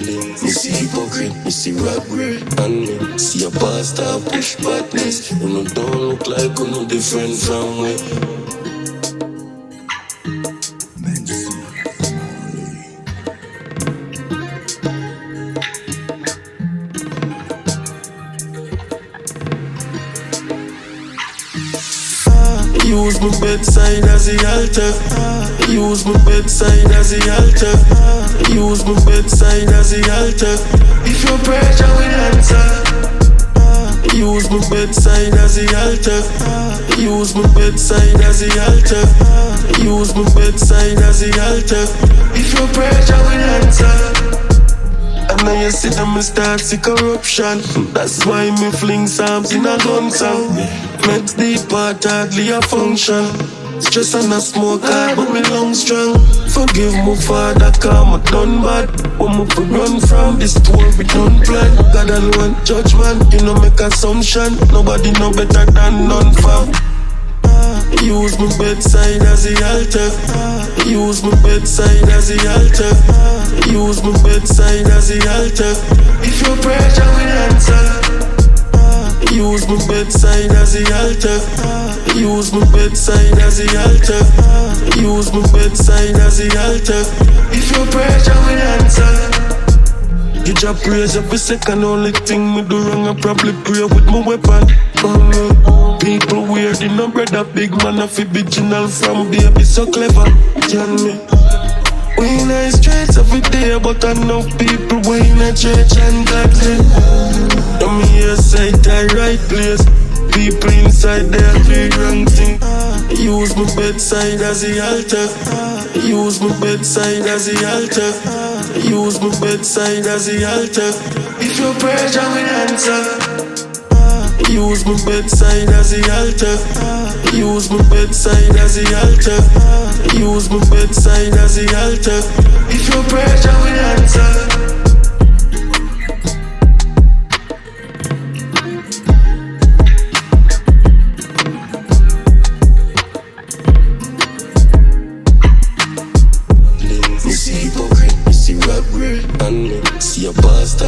Me see hypocrite, me see robbery, and me see a pastor push badness. You don't look like you no different from me. Use my bedside as the altar. Use my bedside as the altar. Use my bedside as the altar. If your pressure will answer. Use my bedside as the altar. Use my bedside as the altar. Use my bedside as the altar. If your pressure will answer. And now you see them start see corruption. That's why me fling psalms in a gun sound. Makes the part hardly a function. Stress and a smoke hard but me lungs strong. Forgive me father cause me done bad. When me could run from this tour we done plan. God alone judgment, you know make assumption. Nobody know better than none fam. Use my bedside as the altar. Use my bedside as the altar. Use my bedside as the altar. If your pressure will answer. Use my bedside as the altar. Use my bedside as the altar. Use my bedside as the altar. If your pressure will answer. Give your praise every second. Only thing me do wrong I probably pray with my weapon. People weird in no brother. Big man I feel original from baby so clever. Can me we in the streets every day, but enough people we in a church and godly. Don't me here say the right place. People inside there do wrong thing. Use my bedside as the altar. Use my bedside as the altar. Use my bedside as the altar. If your pressure will answer. Use my bedside as the altar. Use my bedside as the altar. Use my bedside as the altar. If your pressure will answer. Me see hypocrite, me see robbery, and me see a pastor